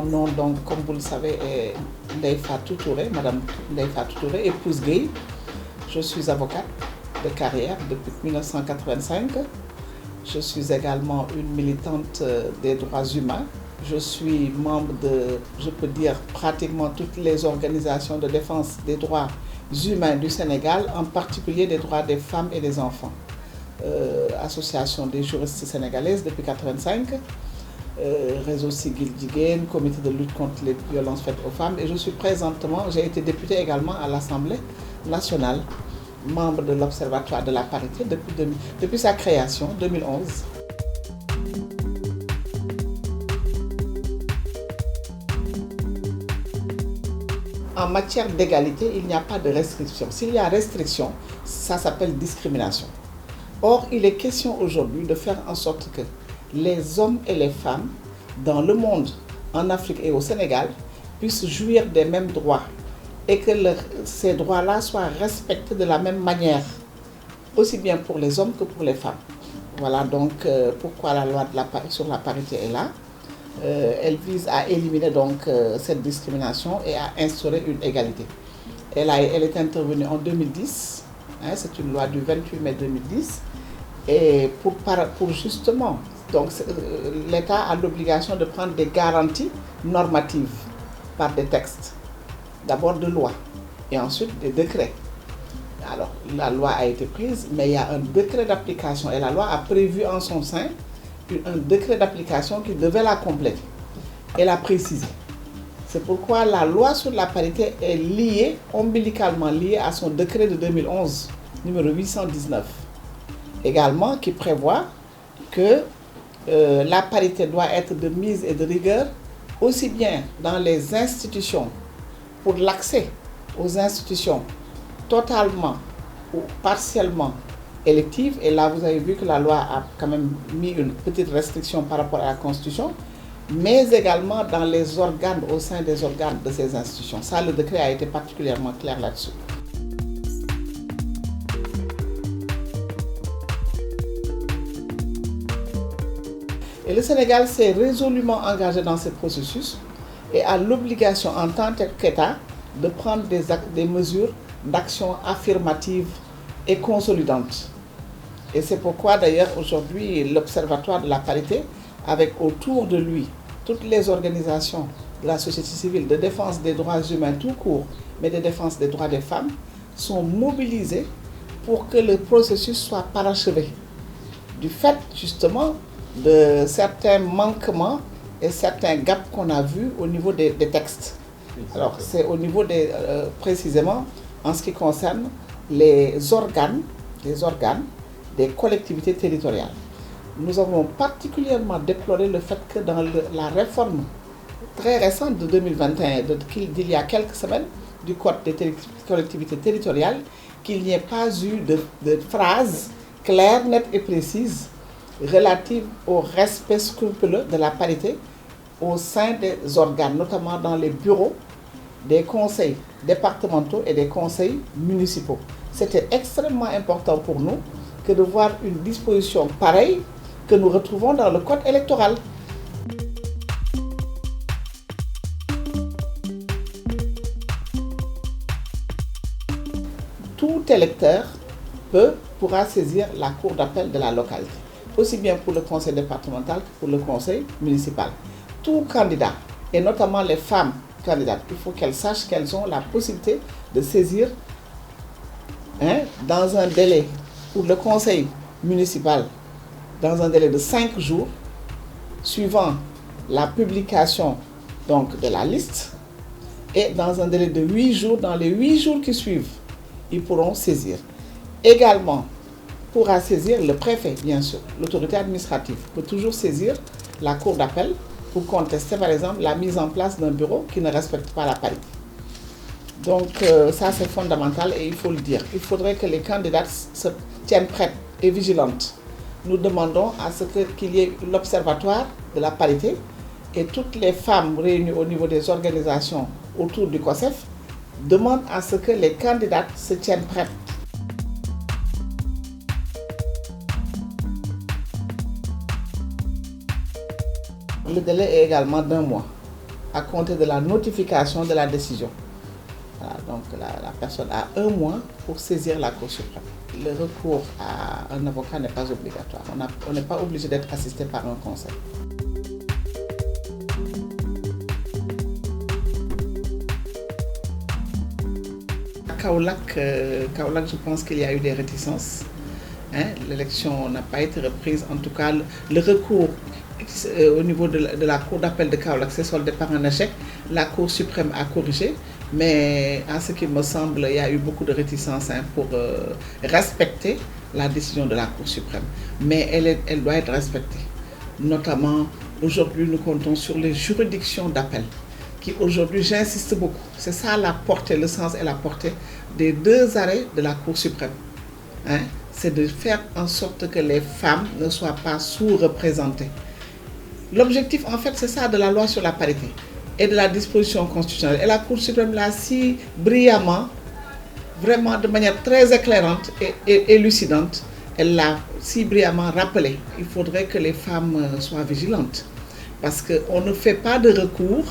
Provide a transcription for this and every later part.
Mon nom, donc, comme vous le savez, est Ndeye Fatou Touré, Madame Ndeye Fatou Touré, épouse Guèye. Je suis avocate de carrière depuis 1985. Je suis également une militante des droits humains. Je suis membre de, je peux dire, pratiquement toutes les organisations de défense des droits humains du Sénégal, en particulier des droits des femmes et des enfants. Association des juristes sénégalaises depuis 1985, Réseau Siggil Jigéen, comité de lutte contre les violences faites aux femmes. Et je suis présentement, j'ai été députée également à l'Assemblée nationale, membre de l'Observatoire de la parité depuis sa création, 2011. En matière d'égalité, il n'y a pas de restriction. S'il y a restriction, ça s'appelle discrimination. Or, il est question aujourd'hui de faire en sorte que les hommes et les femmes dans le monde, en Afrique et au Sénégal, puissent jouir des mêmes droits et que ces droits-là soient respectés de la même manière, aussi bien pour les hommes que pour les femmes. Voilà donc pourquoi la loi sur la parité est là. Elle vise à éliminer donc cette discrimination et à instaurer une égalité. Elle est intervenue en 2010, hein, c'est une loi du 28 mai 2010, et pour justement, donc l'État a l'obligation de prendre des garanties normatives par des textes, d'abord de loi et ensuite des décrets. Alors la loi a été prise, mais il y a un décret d'application et la loi a prévu en son sein un décret d'application qui devait la compléter et la préciser. C'est pourquoi la loi sur la parité est liée, ombilicalement liée à son décret de 2011, numéro 819. Également, qui prévoit que la parité doit être de mise et de rigueur, aussi bien dans les institutions, pour l'accès aux institutions totalement ou partiellement électives. Et là, vous avez vu que la loi a quand même mis une petite restriction par rapport à la Constitution, mais également dans les organes, au sein des organes de ces institutions. Ça, le décret a été particulièrement clair là-dessus. Et le Sénégal s'est résolument engagé dans ce processus et a l'obligation en tant qu'État de prendre des mesures d'action affirmative et consolidante. Et c'est pourquoi d'ailleurs aujourd'hui l'Observatoire de la parité, avec autour de lui toutes les organisations de la société civile de défense des droits humains tout court, mais de défense des droits des femmes, sont mobilisés pour que le processus soit parachevé. Du fait justement de certains manquements et certains gaps qu'on a vus au niveau des textes. Alors c'est au niveau précisément en ce qui concerne les organes des collectivités territoriales. Nous avons particulièrement déploré le fait que dans la réforme très récente de 2021, d'il y a quelques semaines, du Code des collectivités territoriales, qu'il n'y ait pas eu de phrases claires, nettes et précises relatives au respect scrupuleux de la parité au sein des organes, notamment dans les bureaux des conseils départementaux et des conseils municipaux. C'était extrêmement important pour nous que de voir une disposition pareille que nous retrouvons dans le code électoral. Tout électeur pourra saisir la cour d'appel de la localité, aussi bien pour le conseil départemental que pour le conseil municipal. Tout candidat, et notamment les femmes candidates, il faut qu'elles sachent qu'elles ont la possibilité de saisir dans un délai pour le conseil municipal, dans un délai de 5 jours, suivant la publication donc, de la liste, et dans un délai de 8 jours, dans les 8 jours qui suivent, ils pourront saisir. Également, pourra saisir le préfet, bien sûr. L'autorité administrative peut toujours saisir la cour d'appel pour contester, par exemple, la mise en place d'un bureau qui ne respecte pas la parité. Donc, ça, c'est fondamental et il faut le dire. Il faudrait que les candidates se tiennent prêtes et vigilantes. Nous demandons à ce qu'il y ait l'observatoire de la parité et toutes les femmes réunies au niveau des organisations autour du COSEF demandent à ce que les candidates se tiennent prêtes. Le délai est également d'1 mois. à compter de la notification de la décision. Voilà, donc la personne a 1 mois pour saisir la Cour suprême. Le recours à un avocat n'est pas obligatoire. On n'est pas obligé d'être assisté par un conseil. Kaolack, je pense qu'il y a eu des réticences. Hein? L'élection n'a pas été reprise. En tout cas, le recours au niveau de la Cour d'appel de Kaolack s'est soldé par un échec. La Cour suprême a corrigé, mais à ce qui me semble, il y a eu beaucoup de réticences pour respecter la décision de la Cour suprême. Mais elle doit être respectée. Notamment, aujourd'hui, nous comptons sur les juridictions d'appel, qui aujourd'hui, j'insiste beaucoup, c'est ça la portée, le sens et la portée des 2 arrêts de la Cour suprême. Hein? C'est de faire en sorte que les femmes ne soient pas sous-représentées. L'objectif, en fait, c'est ça de la loi sur la parité et de la disposition constitutionnelle. Et la Cour suprême l'a si brillamment, vraiment de manière très éclairante et lucidante, elle l'a si brillamment rappelé. Il faudrait que les femmes soient vigilantes, parce qu'on ne fait pas de recours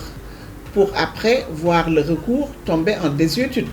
pour après voir le recours tomber en désuétude.